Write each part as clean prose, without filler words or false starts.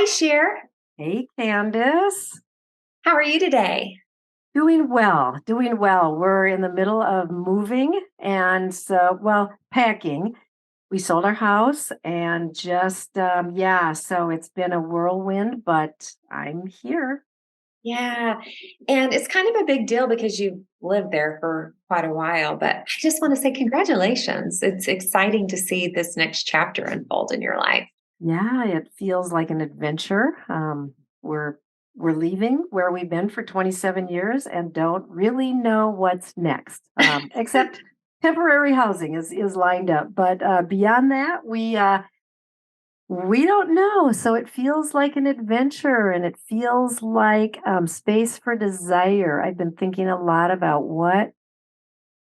Hi, Sher. Hey, Candace. How are you today? Doing well, doing well. We're in the middle of moving and packing. We sold our house and so it's been a whirlwind, but I'm here. Yeah, and it's kind of a big deal because you've lived there for quite a while, but I just want to say congratulations. It's exciting to see this next chapter unfold in your life. Yeah, it feels like an adventure. We're we're leaving where we've been for 27 years and don't really know what's next, except temporary housing is lined up. But beyond that, we don't know. So it feels like an adventure and it feels like space for desire. I've been thinking a lot about what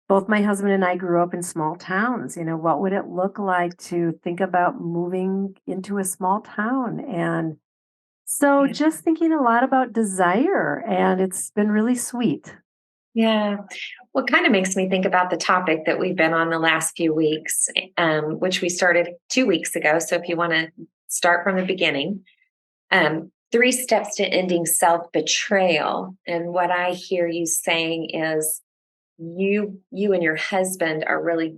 both my husband and I grew up in small towns. What would it look like to think about moving into a small town? And so Yeah. just thinking a lot about desire, and it's been really sweet. Yeah. Well, it kind of makes me think about the topic that we've been on the last few weeks, which we started 2 weeks ago. So if you want to start from the beginning, three steps to ending self betrayal. And what I hear you saying is you and your husband are really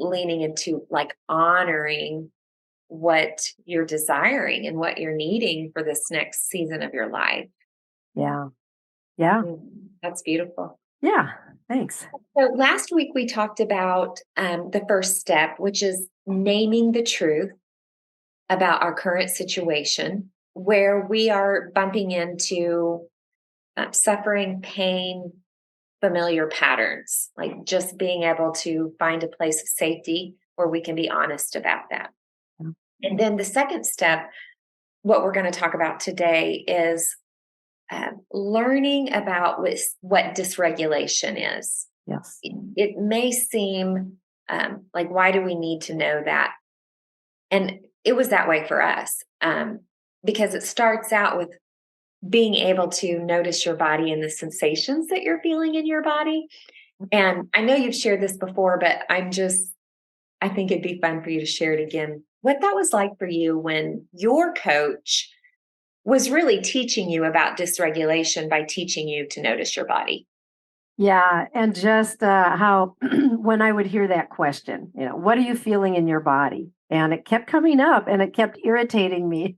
leaning into like honoring what you're desiring and what you're needing for this next season of your life. Yeah. Yeah. That's beautiful. Yeah. Thanks. So last week we talked about the first step, which is naming the truth about our current situation, where we are bumping into suffering, pain, familiar patterns, like just being able to find a place of safety where we can be honest about that. Yeah. And then the second step, what we're going to talk about today is learning about what dysregulation is. Yes. It may seem like, why do we need to know that? And it was that way for us because it starts out with being able to notice your body and the sensations that you're feeling in your body. And I know you've shared this before, but I think it'd be fun for you to share it again. What that was like for you when your coach was really teaching you about dysregulation by teaching you to notice your body. Yeah, and just how when I would hear that question, what are you feeling in your body? And it kept coming up and it kept irritating me.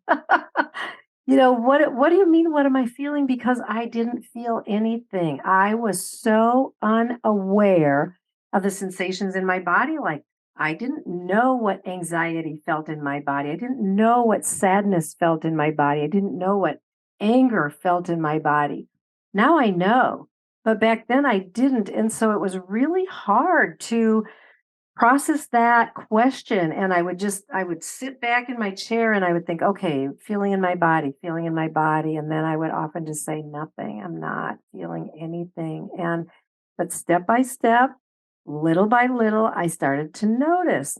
What do you mean what am I feeling? Because I didn't feel anything. I was so unaware of the sensations in my body. Like I didn't know what anxiety felt in my body. I didn't know what sadness felt in my body. I didn't know what anger felt in my body. Now I know. But back then I didn't, and so it was really hard to process that question, and I would sit back in my chair and I would think, "Okay, feeling in my body," and then I would often just say, "Nothing. I'm not feeling anything." But step by step, little by little, I started to notice,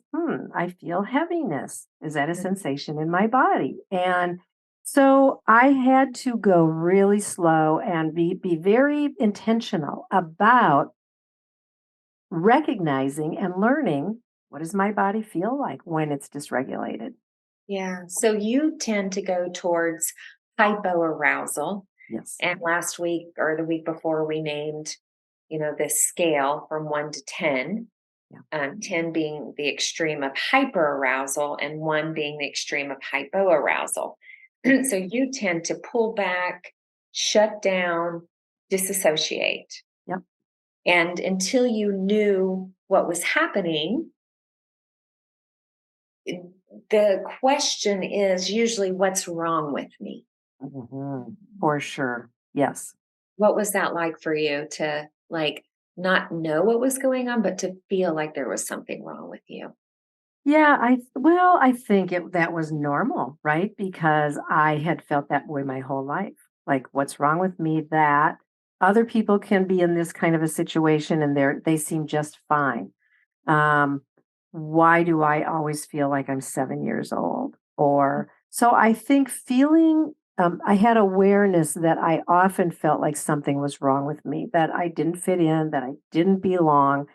I feel heaviness. Is that a sensation in my body? And so I had to go really slow and be very intentional about recognizing and learning, what does my body feel like when it's dysregulated? Yeah. So you tend to go towards hypoarousal. Yes. And last week or the week before, we named, this scale from 1 to 10, Yeah. 10 being the extreme of hyperarousal and 1 being the extreme of hypoarousal. So you tend to pull back, shut down, disassociate. Yep. And until you knew what was happening, the question is usually, what's wrong with me? For sure. Yes. What was that like for you to like not know what was going on, but to feel like there was something wrong with you? Yeah, I think that was normal, right? Because I had felt that way my whole life. Like, what's wrong with me that other people can be in this kind of a situation and they seem just fine. Um, why do I always feel like I'm 7 years old? Or so I think I had awareness that I often felt like something was wrong with me, that I didn't fit in, that I didn't belong.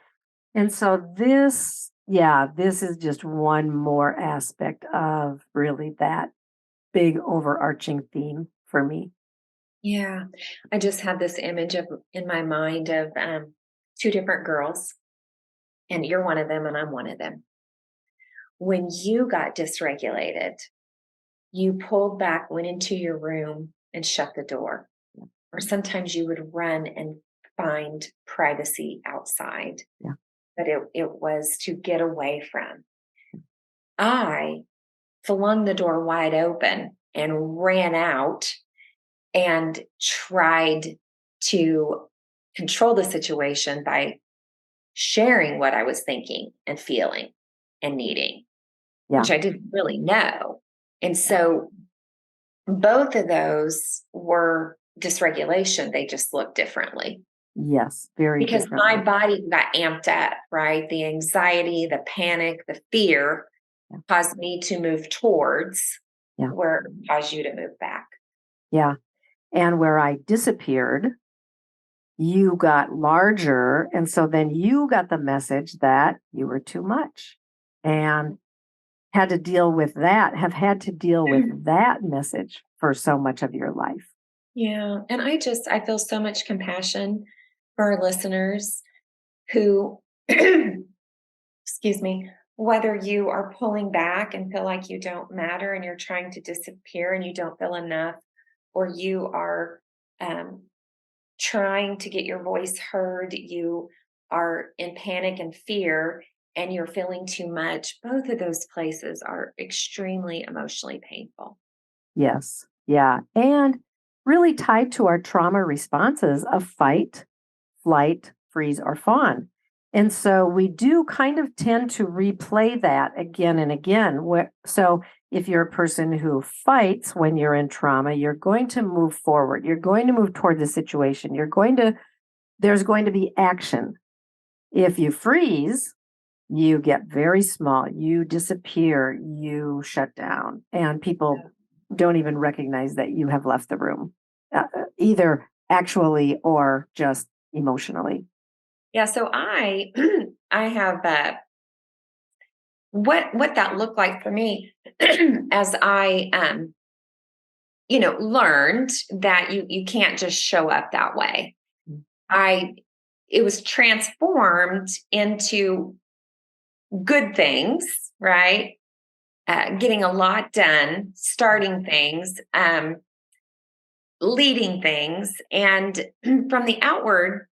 And so this is just one more aspect of really that big overarching theme for me. Yeah. I just had this image of in my mind of two different girls, and you're one of them, and I'm one of them. When you got dysregulated, you pulled back, went into your room, and shut the door. Or sometimes you would run and find privacy outside, Yeah. but it was to get away from. I flung the door wide open and ran out and tried to control the situation by sharing what I was thinking and feeling and needing, Yeah. which I didn't really know. And so both of those were dysregulation. They just looked differently Yes. Very because my differently. body got amped up, right? The anxiety, the panic, the fear Yeah. caused me to move towards Yeah. where it caused you to move back. Yeah. And where I disappeared, you got larger. And so then you got the message that you were too much and had to deal with that, have had to deal with that message for so much of your life. Yeah. And I feel so much compassion for our listeners who, excuse me, whether you are pulling back and feel like you don't matter and you're trying to disappear and you don't feel enough, or you are um, trying to get your voice heard, you are in panic and fear, and you're feeling too much, both of those places are extremely emotionally painful. Yes. Yeah. And really tied to our trauma responses of fight, flight, freeze, or fawn. And so we do kind of tend to replay that again and again. So if you're a person who fights when you're in trauma, you're going to move forward. You're going to move toward the situation. There's going to be action. If you freeze, you get very small, you disappear, you shut down, and people don't even recognize that you have left the room, either actually or just emotionally. Yeah, so I I have what that looked like for me as I learned that you can't just show up that way. Mm. I It was transformed into good things, right? Getting a lot done, starting things, leading things, and from the outward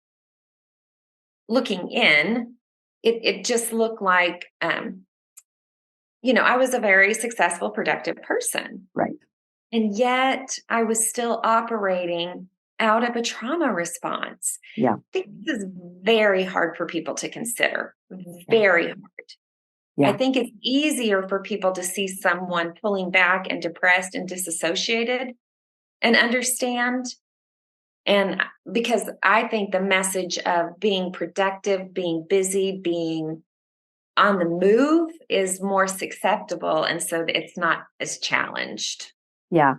looking in, it just looked like I was a very successful, productive person. Right. And yet I was still operating out of a trauma response. Yeah. I think this is very hard for people to consider. Yeah. Very hard. I Yeah. think it's easier for people to see someone pulling back and depressed and disassociated and understand. And because I think the message of being productive, being busy, being on the move is more susceptible. And so it's not as challenged. Yeah.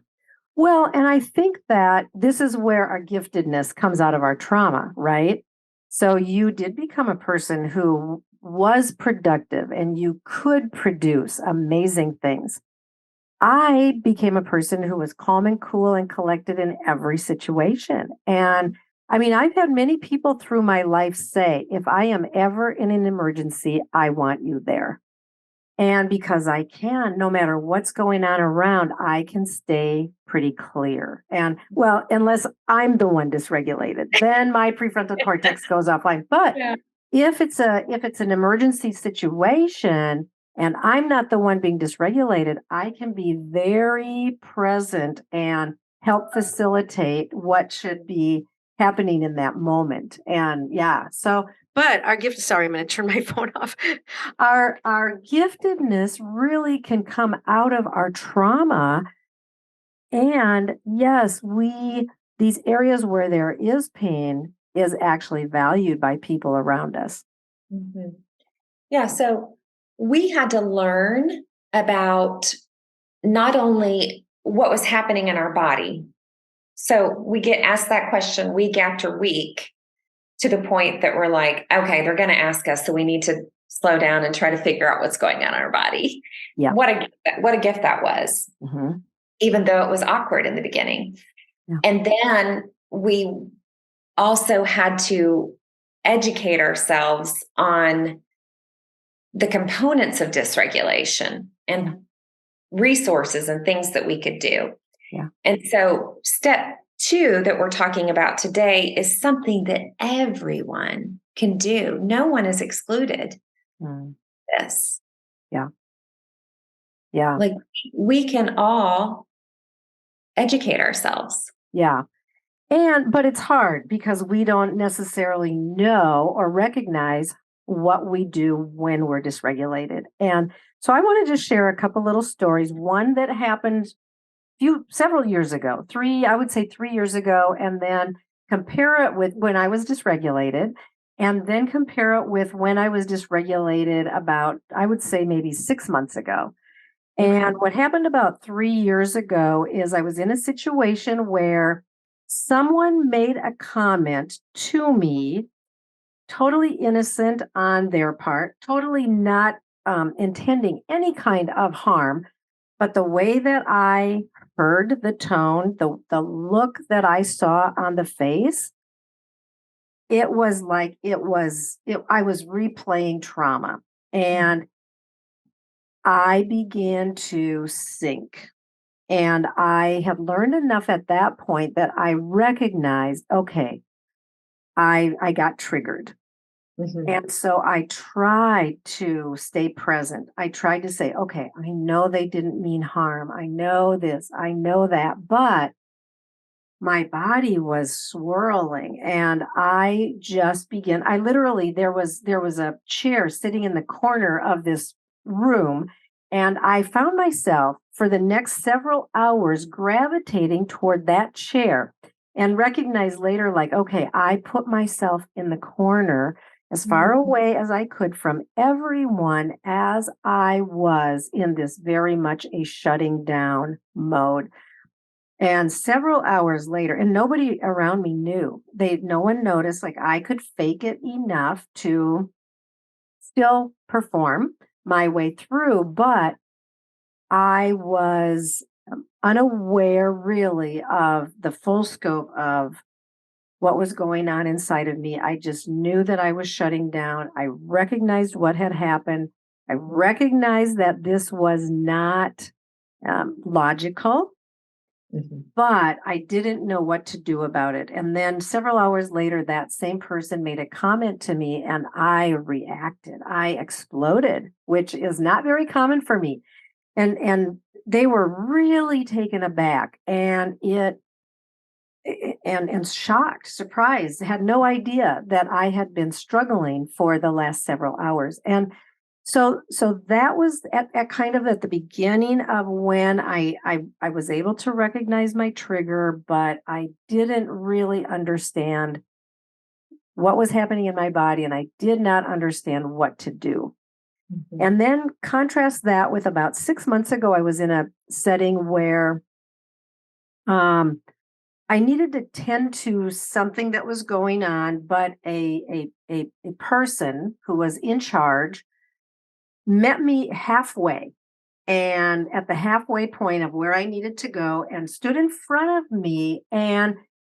Well, and I think that this is where our giftedness comes out of our trauma, right? So you did become a person who was productive and you could produce amazing things. I became a person who was calm and cool and collected in every situation. And I mean, I've had many people through my life say, if I am ever in an emergency, I want you there. And because I can, no matter what's going on around, I can stay pretty clear. And well, unless I'm the one dysregulated, then my prefrontal cortex goes offline. But Yeah. if it's an emergency situation and I'm not the one being dysregulated, I can be very present and help facilitate what should be happening in that moment. And yeah, so but our gift, sorry, I'm going to turn my phone off. Our giftedness really can come out of our trauma. And yes, these areas where there is pain is actually valued by people around us. Mhm. Yeah. So we had to learn about not only what was happening in our body. So we get asked that question week after week to the point that we're like, okay, they're going to ask us. So we need to slow down and try to figure out what's going on in our body. Yeah. What a gift that was. Mhm. even though it was awkward in the beginning. Yeah. And then we also had to educate ourselves on the components of dysregulation Yeah. and resources and things that we could do. Yeah. And so, step two that we're talking about today is something that everyone can do. No one is excluded. Mm. This, Yeah. Yeah. like, we can all educate ourselves. Yeah. But it's hard because we don't necessarily know or recognize what we do when we're dysregulated. And so I want to just share a couple little stories. One that happened several years ago, I would say 3 years ago, and then compare it with when I was dysregulated, and then compare it with when I was dysregulated about, I would say maybe 6 months ago. Okay. And what happened about 3 years ago is I was in a situation where someone made a comment to me, totally innocent on their part, totally not intending any kind of harm. But the way that I heard the tone, the look that I saw on the face, it was like I was replaying trauma. And I began to sink. And I had learned enough at that point that I recognized, okay, I got triggered. Mhm. And so I tried to stay present. I tried to say, okay, I know they didn't mean harm. I know this, I know that, but my body was swirling and I just began I literally there was a chair sitting in the corner of this room and I found myself for the next several hours gravitating toward that chair and recognized later like okay, I put myself in the corner as far Mhm. away as I could from everyone as I was in this very much a shutting down mode. And several hours later, and nobody around me knew. No one noticed. Like I could fake it enough to still perform my way through, but I was unaware really of the full scope of what was going on inside of me. I just knew that I was shutting down. I recognized what had happened. I recognized that this was not logical. Mhm. But I didn't know what to do about it. And then several hours later, that same person made a comment to me and I reacted. I exploded, which is not very common for me. And they were really taken aback and shocked, surprised, had no idea that I had been struggling for the last several hours. And so that was at kind of at the beginning of when I was able to recognize my trigger, but I didn't really understand what was happening in my body and I did not understand what to do. Mhm. And then contrast that with about 6 months ago, I was in a setting where um, I needed to tend to something that was going on, but a person who was in charge met me halfway and at the halfway point of where I needed to go and stood in front of me and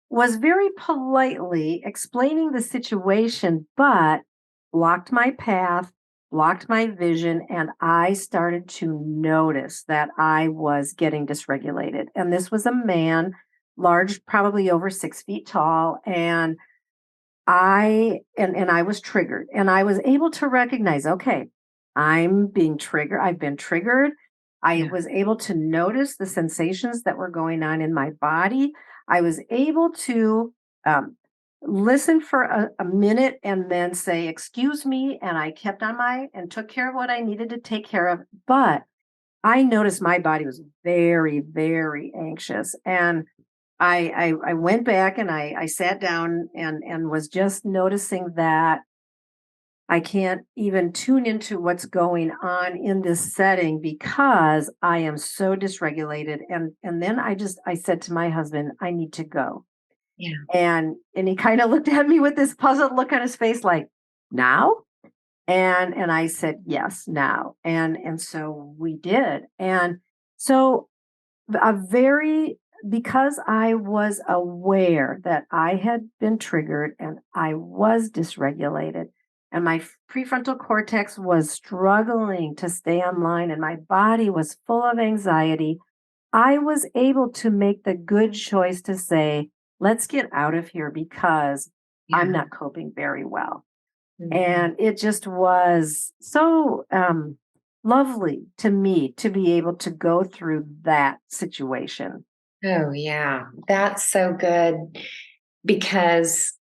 was very politely explaining the situation, but blocked my path, blocked my vision, and I started to notice that I was getting dysregulated. And this was a man, large, probably over 6 feet tall, and I was triggered and I was able to recognize, okay, I'm being triggered. I've been triggered. I Yeah. was able to notice the sensations that were going on in my body. I was able to listen for a minute and then say, excuse me. And I kept on and took care of what I needed to take care of. But I noticed my body was very, very anxious. And I went back and I sat down and was just noticing that I can't even tune into what's going on in this setting because I am so dysregulated. And then I said to my husband, I need to go. Yeah. And he kind of looked at me with this puzzled look on his face, like, now? And I said, yes, now. And so we did. And so a very because I was aware that I had been triggered and I was dysregulated and my prefrontal cortex was struggling to stay online and my body was full of anxiety, I was able to make the good choice to say, let's get out of here because I'm Yeah. not coping very well. Mhm. And it just was so lovely to me to be able to go through that situation. Oh, yeah. That's so good because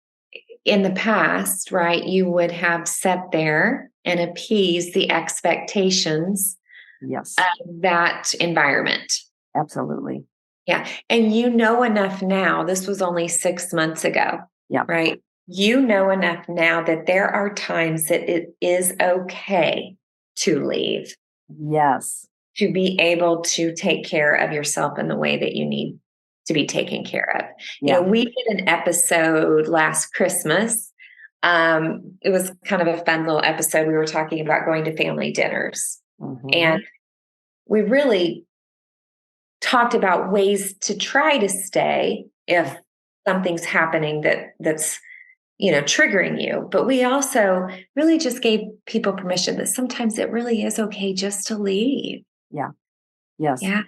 in the past, right, you would have sat there and appeased the expectations Yes, of that environment. absolutely. Yeah. And you know enough now, this was only 6 months ago, Yeah. right? You know enough now that there are times that it is okay to leave, Yes. to be able to take care of yourself in the way that you need to be taken care of. Yeah. We did an episode last Christmas. It was kind of a fun little episode. We were talking about going to family dinners, and Hmm. we really talked about ways to try to stay if something's happening that's triggering you. But we also really just gave people permission that sometimes it really is okay just to leave. Yeah. Yes. Yeah.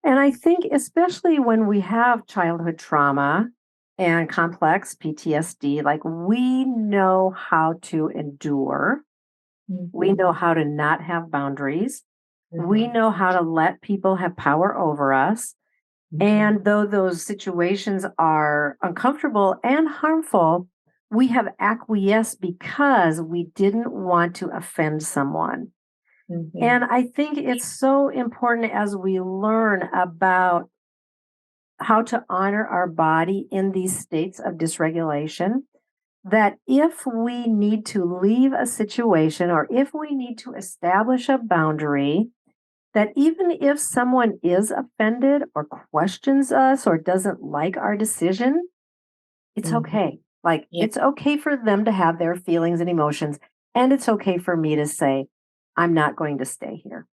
And I think, especially when we have childhood trauma and complex PTSD, like we know how to endure, we Mhm. know how to not have boundaries, we Mhm. know how to let people have power over us. Mhm. And though those situations are uncomfortable and harmful, we have acquiesced because we didn't want to offend someone. And Mhm. I think it's so important as we learn about how to honor our body in these states of dysregulation that if we need to leave a situation or if we need to establish a boundary, that even if someone is offended or questions us or doesn't like our decision, it's Mhm. okay. Like, Yeah. it's okay for them to have their feelings and emotions. And it's okay for me to say, I'm not going to stay here.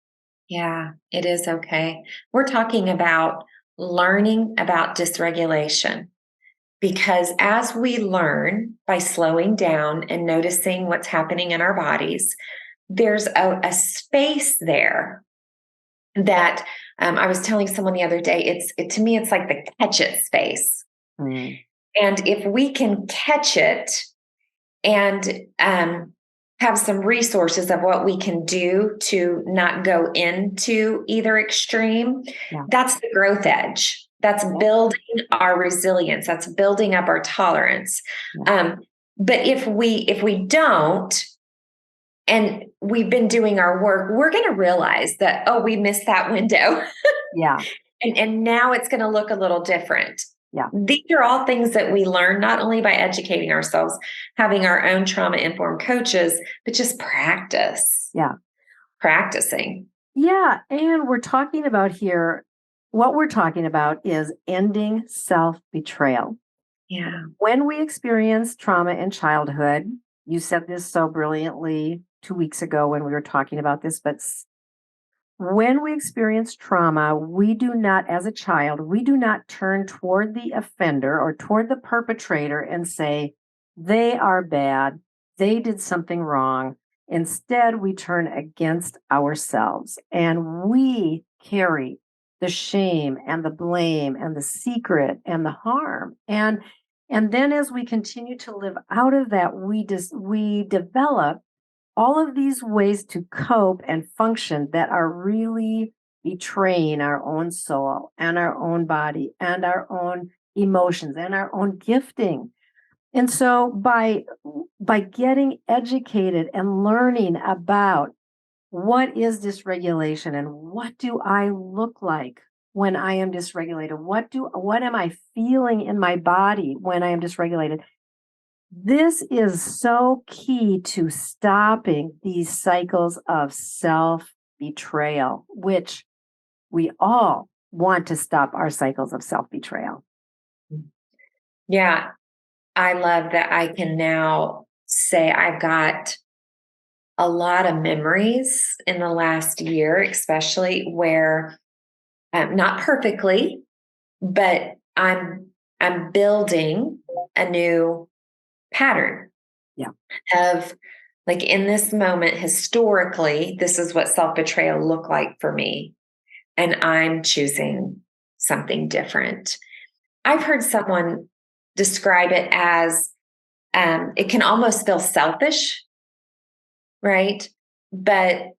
Yeah, it is okay. We're talking about learning about dysregulation because as we learn by slowing down and noticing what's happening in our bodies, there's a space there that I was telling someone the other day. To me, it's like the catch it space, Mm, and if we can catch it and have some resources of what we can do to not go into either extreme, yeah. that's the growth edge. That's Yeah. building our resilience. That's building up our tolerance. Yeah. Um, but if we don't, and we've been doing our work, we're going to realize that we missed that window, Yeah. and now it's going to look a little different. Yeah. These are all things that we learn not only by educating ourselves, having our own trauma informed coaches, but just Yeah. practicing. Yeah. And we're talking about here, what we're talking about is ending self betrayal. Yeah. When we experience trauma in childhood, you said this so brilliantly 2 weeks ago when we were talking about this, but when we experience trauma, we do not, as a child, we do not turn toward the offender or toward the perpetrator and say, they are bad, they did something wrong. Instead, we turn against ourselves and we carry the shame and the blame and the secret and the harm. And then as we continue to live out of that, we develop all of these ways to cope and function that are really betraying our own soul and our own body and our own emotions and our own gifting. And so by getting educated and learning about what is dysregulation and what do I look like when I am dysregulated, what am I feeling in my body when I am dysregulated, this is so key to stopping these cycles of self betrayal, which we all want to stop our cycles of self betrayal. Yeah. I love that I can now say I've got a lot of memories in the last year, especially where not perfectly, but I'm building a new pattern Yeah. of, like, in this moment historically, this is what self-betrayal looked like for me, and I'm choosing something different. I've heard someone describe it as, it can almost feel selfish, right? But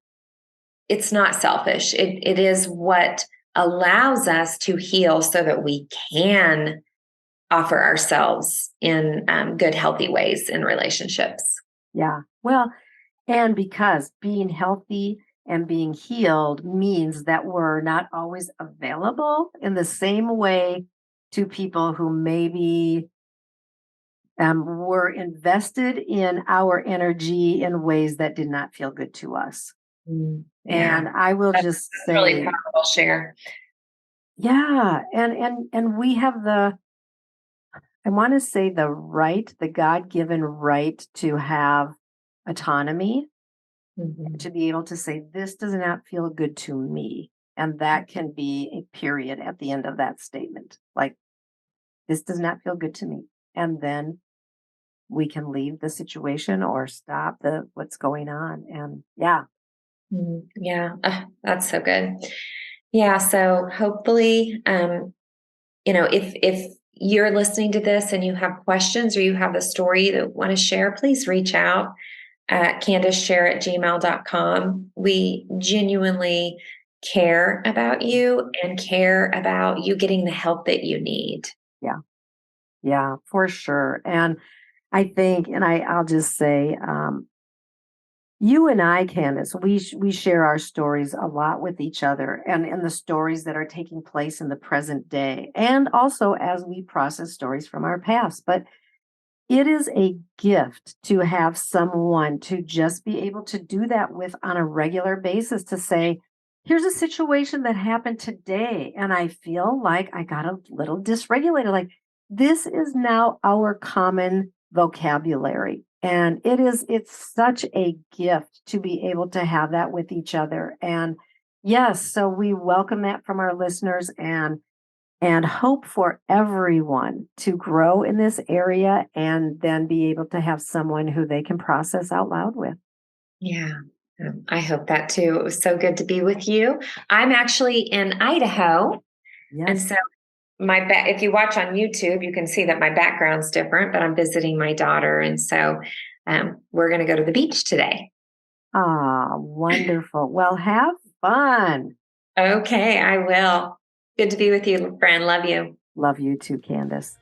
it's not selfish. It is what allows us to heal so that we can offer ourselves in good, healthy ways in relationships. Yeah. Well, and because being healthy and being healed means that we're not always available in the same way to people who maybe were invested in our energy in ways that did not feel good to us. Yeah, And I will just that's really say, powerful. Share. yeah, and we have the, I want to say, the right, the God-given right to have autonomy, Mhm. to be able to say, this does not feel good to me. And that can be a period at the end of that statement. Like, this does not feel good to me. And then we can leave the situation or stop the what's going on. And yeah, Yeah, that's so good. Yeah, so hopefully, if you're listening to this and you have questions or you have a story that want to share, please reach out at CandaceSher@gmail.com. We genuinely care about you and care about you getting the help that you need. yeah, yeah, for sure. And I think, and I'll just say, you and I, Candace, we share our stories a lot with each other, and the stories that are taking place in the present day, and also as we process stories from our past. But it is a gift to have someone to just be able to do that with on a regular basis, to say, here's a situation that happened today, and I feel like I got a little dysregulated. Like, this is now our common vocabulary. And it's such a gift to be able to have that with each other. And yes, so we welcome that from our listeners, and hope for everyone to grow in this area and then be able to have someone who they can process out loud with. Yeah. I hope that too. It was so good to be with you. I'm actually in Idaho. And Yes. so if you watch on YouTube, you can see that my background's different, but I'm visiting my daughter. And so we're going to go to the beach today. Ah, wonderful. Well, have fun. Okay, I will. Good to be with you, friend. Love you. Love you too, Candace.